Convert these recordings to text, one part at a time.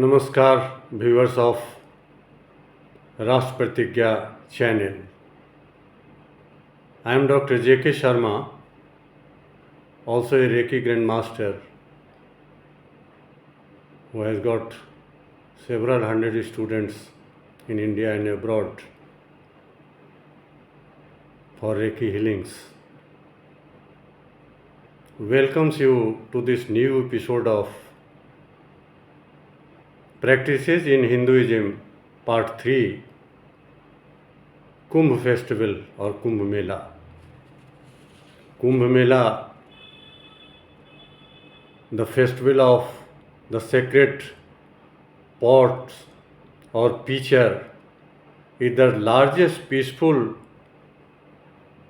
नमस्कार viewers of Rashtra Pratigya channel. I am Dr. J.K. Sharma, also a Reiki Grandmaster who has got several hundred students in India and abroad for Reiki healings. Welcomes you to this new episode of Practices in Hinduism Part 3, Kumbh Festival or Kumbh Mela. Kumbh Mela, the festival of the sacred pots or pitcher, is the largest peaceful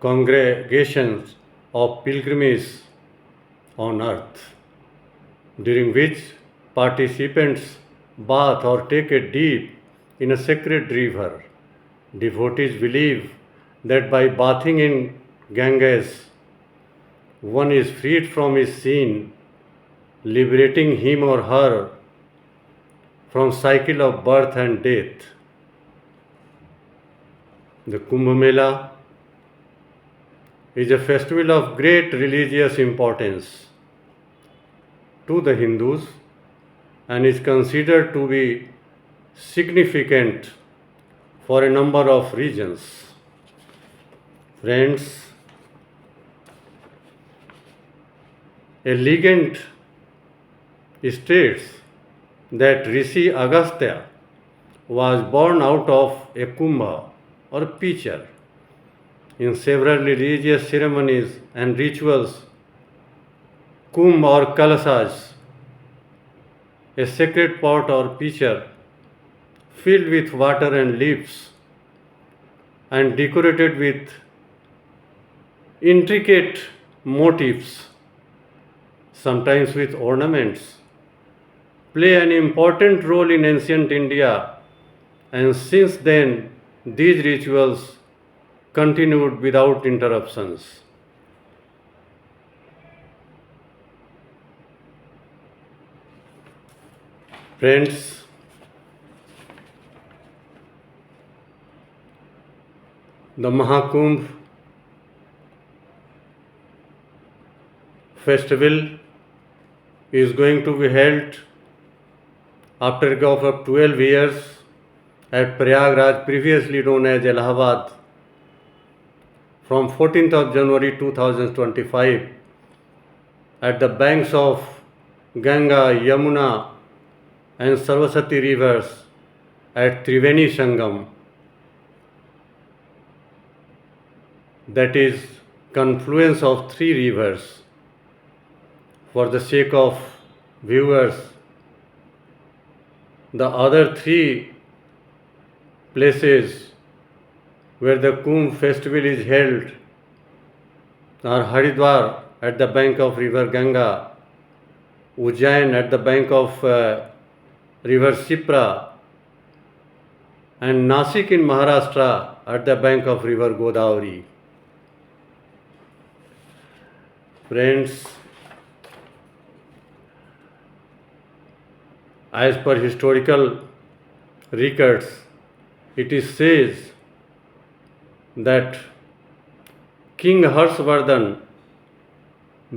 congregations of pilgrims on earth, during which participants bath or take a dip in a sacred river. Devotees believe that by bathing in Ganges, one is freed from his sin, liberating him or her from cycle of birth and death. The Kumbh Mela is a festival of great religious importance to the Hindus and is considered to be significant for a number of reasons. Friends, a legend states that Rishi Agastya was born out of a kumbha or pitcher. In several religious ceremonies and rituals, kumbh or kalasas, a sacred pot or pitcher filled with water and leaves and decorated with intricate motifs, sometimes with ornaments, play an important role in ancient India, and since then these rituals continued without interruptions. Friends, the Mahakumbh festival is going to be held after a gap of 12 years at Prayagraj, previously known as Allahabad, from 14th of January 2025 at the banks of Ganga, Yamuna and Saraswati rivers at Triveni Sangam, that is confluence of three rivers. For the sake of viewers, the other three places where the Kumbh festival is held are Haridwar at the bank of river Ganga, Ujjain at the bank of river Shipra, and Nasik in Maharashtra at the bank of river Godavari. Friends, as per historical records, it is says that King Harshvardhan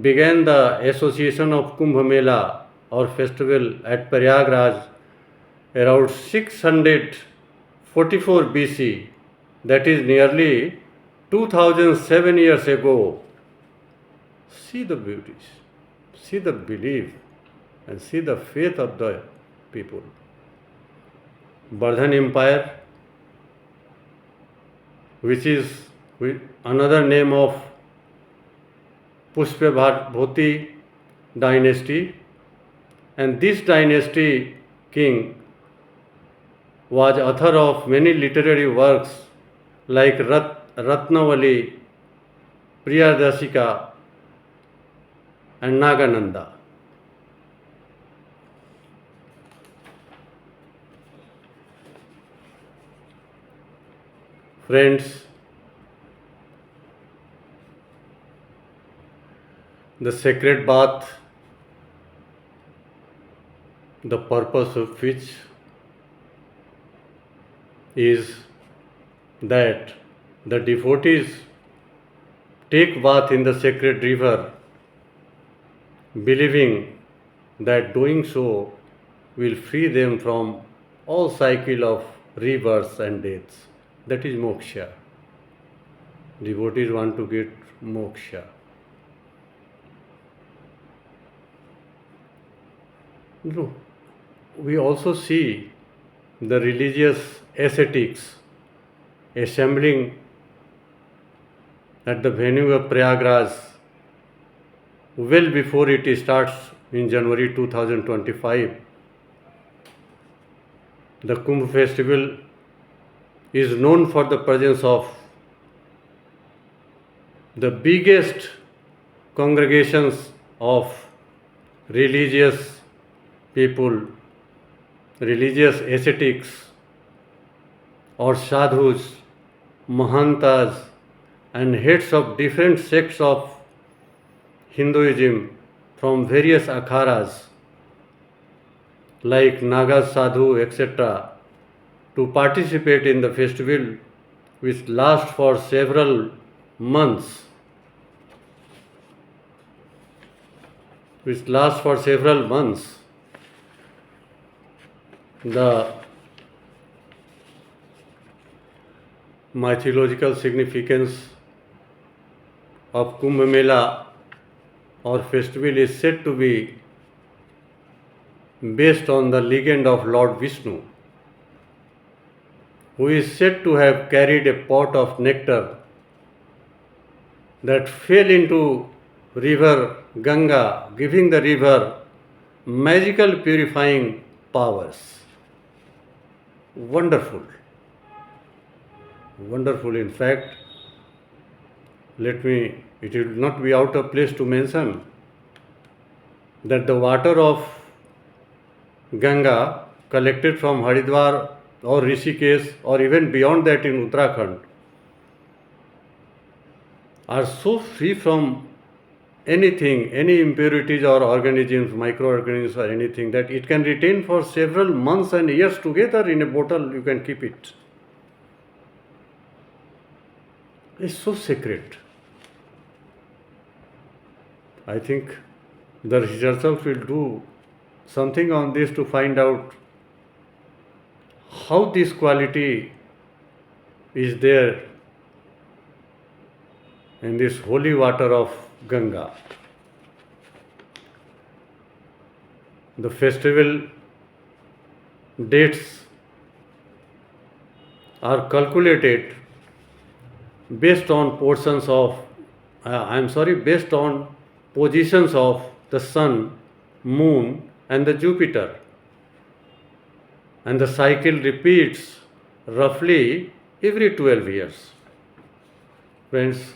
began the association of Kumbh Mela or festival at Prayagraj around 644 BC, that is nearly 2007 years ago. See the beauties, see the belief, and see the faith of the people. Bardhan Empire, which is another name of Pushpabhoti dynasty, and this dynasty king was author of many literary works like Ratnavali, Priyadashika and Nagananda. Friends, the sacred bath the purpose of which is that the devotees take bath in the sacred river, believing that doing so will free them from all cycle of rebirths and deaths. That is moksha. Devotees want to get moksha. No. We also see the religious ascetics assembling at the venue of Prayagraj well before it starts in January 2025. The Kumbh festival is known for the presence of the biggest congregations of religious people, religious ascetics or sadhus, mahantas, and heads of different sects of Hinduism from various akharas like Naga Sadhu, etc., to participate in the festival which lasts for several months. The mythological significance of Kumbh Mela or festival is said to be based on the legend of Lord Vishnu, who is said to have carried a pot of nectar that fell into river Ganga, giving the river magical purifying powers. Wonderful. In fact, it will not be out of place to mention that the water of Ganga collected from Haridwar or Rishikesh or even beyond that in Uttarakhand are so free from anything, any impurities or organisms, microorganisms or anything, that it can retain for several months and years together in a bottle. You can keep it. It's so sacred. I think the researchers will do something on this to find out how this quality is there in this holy water of Ganga. The festival dates are calculated based on based on positions of the sun, moon, and the Jupiter. And the cycle repeats roughly every 12 years. Friends,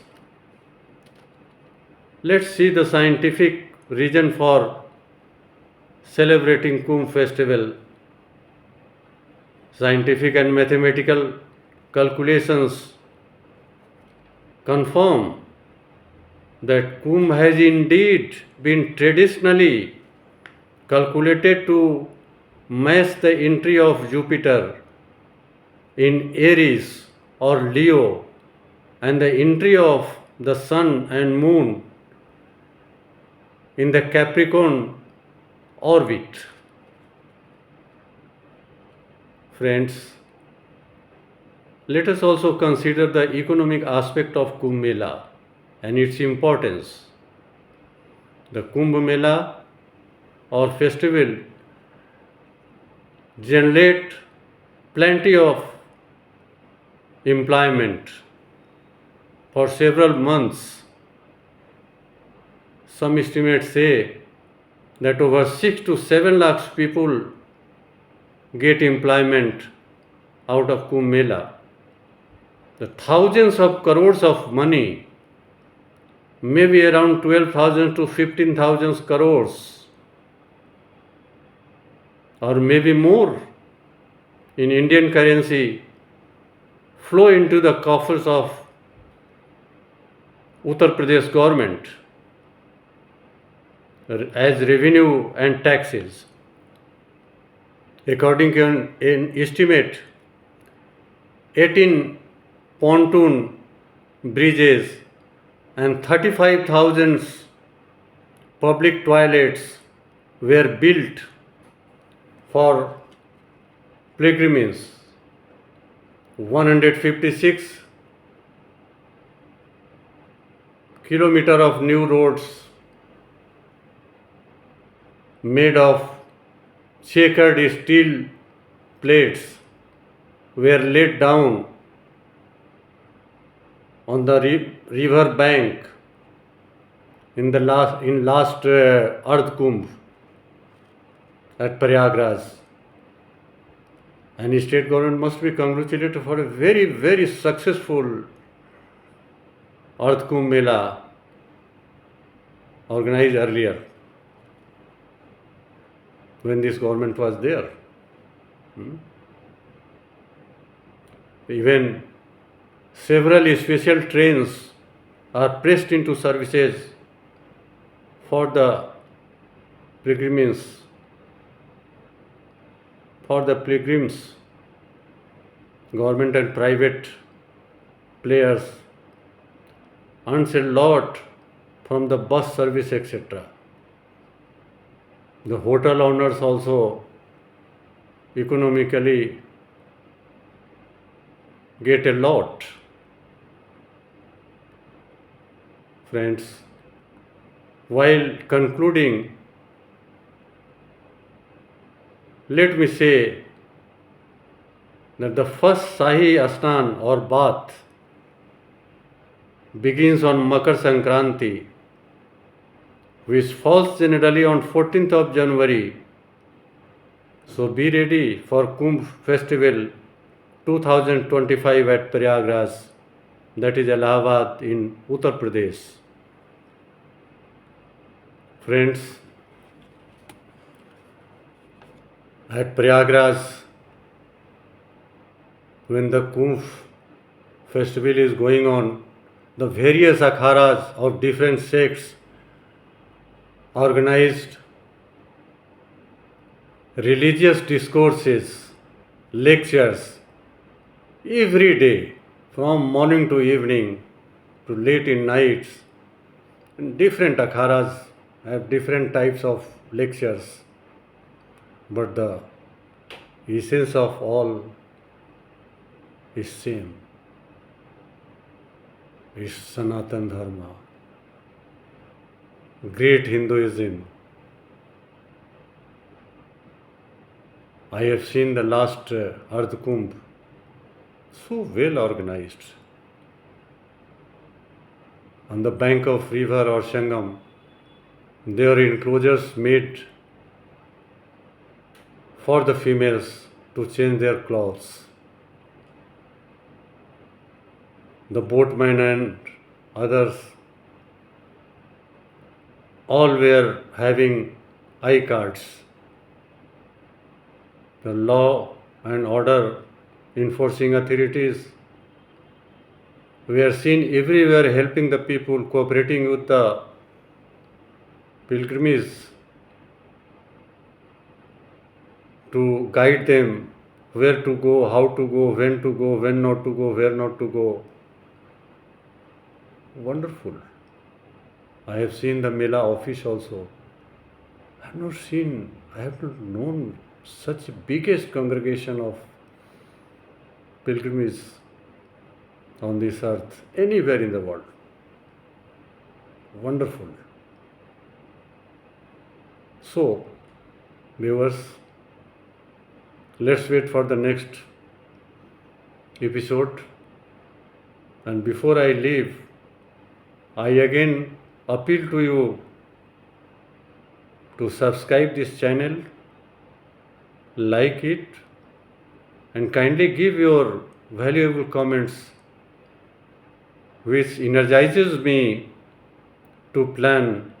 let's see the scientific reason for celebrating Kumbh festival. Scientific and mathematical calculations confirm that Kumbh has indeed been traditionally calculated to match the entry of Jupiter in Aries or Leo and the entry of the Sun and Moon in the Capricorn orbit. Friends, let us also consider the economic aspect of Kumbh Mela and its importance. The Kumbh Mela or festival generate plenty of employment for several months. Some estimates say that over 6 to 7 lakhs people get employment out of Kumbh Mela. The thousands of crores of money, maybe around 12,000 to 15,000 crores, or maybe more in Indian currency, flow into the coffers of Uttar Pradesh government as revenue and taxes. According to an estimate, 18 pontoon bridges and 35,000 public toilets were built for pilgrims. 156 kilometer of new roads made of checkered steel plates were laid down on the river bank in last Earth Kumbh at Prayagraj. And state government must be congratulated for a very, very successful Earth Kumbh Mela organized earlier when this government was there. Even several special trains are pressed into services for the pilgrims. Government and private players earns a lot from the bus service, etc. The hotel owners also economically get a lot. Friends, while concluding, let me say that the first Shahi Asnan or bath begins on Makar Sankranti, which falls generally on 14th of January. So be ready for Kumbh Festival 2025 at Prayagraj, that is Allahabad in Uttar Pradesh. Friends, at Prayagraj, when the Kumbh festival is going on, the various akharas of different sects organized religious discourses, lectures every day from morning to evening to late in nights. And different akharas have different types of lectures, but the essence of all is same, is Sanatan Dharma, great Hinduism. I have seen the last Earth Kumbh, so well organized. On the bank of river or Sangam, there are enclosures made for the females to change their clothes. The boatmen and others all were having eye cards. The law and order enforcing authorities were seen everywhere helping the people, cooperating with the pilgrims to guide them where to go, how to go, when not to go, where not to go. Wonderful. I have seen the Mela office also. I have not known such biggest congregation of pilgrims on this earth anywhere in the world. Wonderful. So, viewers, let's wait for the next episode. And before I leave, I again appeal to you to subscribe this channel, like it, and kindly give your valuable comments, which energizes me to plan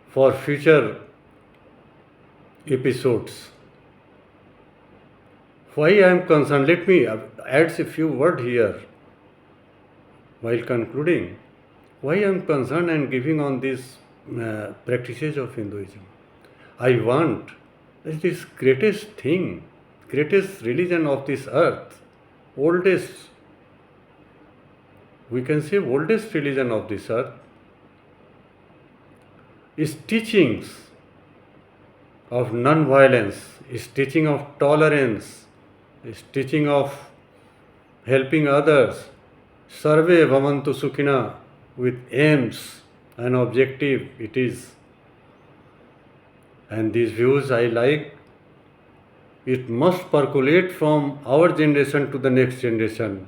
for future episodes. Why I am concerned, let me add a few words here while concluding. Why I am concerned and giving on these practices of Hinduism. I want is this greatest thing, greatest religion of this earth, oldest, we can say oldest religion of this earth, is teachings of non-violence, is teaching of tolerance, is teaching of helping others, Sarve Bhavantu Sukhina, with aims and objective it is. And these views I like. It must percolate from our generation to the next generation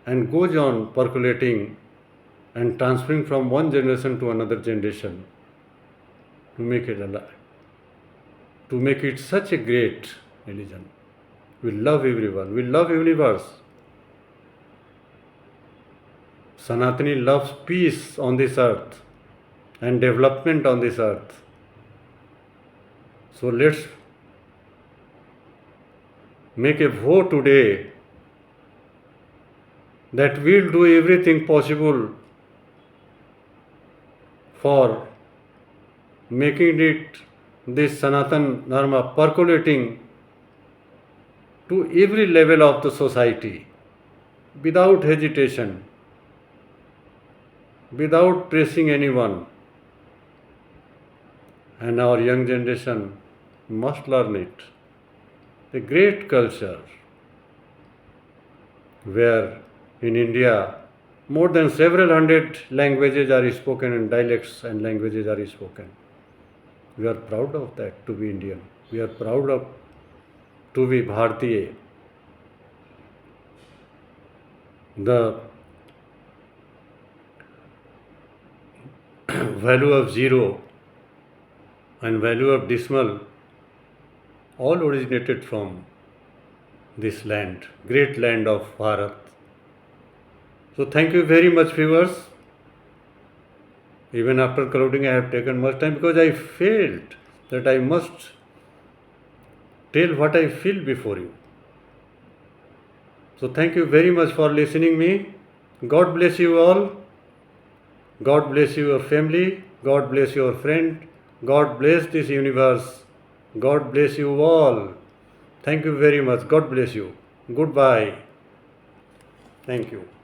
and goes on percolating and transferring from one generation to another generation to make it alive, to make it such a great religion. We love everyone, we love universe. Sanatani loves peace on this earth and development on this earth. So let's make a vote today that we'll do everything possible for making it, this Sanatan Dharma, percolating to every level of the society without hesitation, without pressing anyone. And our young generation must learn it. A great culture where in India more than several hundred languages are spoken and dialects and languages are spoken. We are proud of that, to be Indian. We are proud of to be Bharatiya. The value of zero and value of decimal all originated from this land, great land of Bharat. So thank you very much, viewers. Even after concluding, I have taken much time because I felt that I must tell what I feel before you. So thank you very much for listening me. God bless you all. God bless your family. God bless your friend. God bless this universe. God bless you all. Thank you very much. God bless you. Goodbye. Thank you.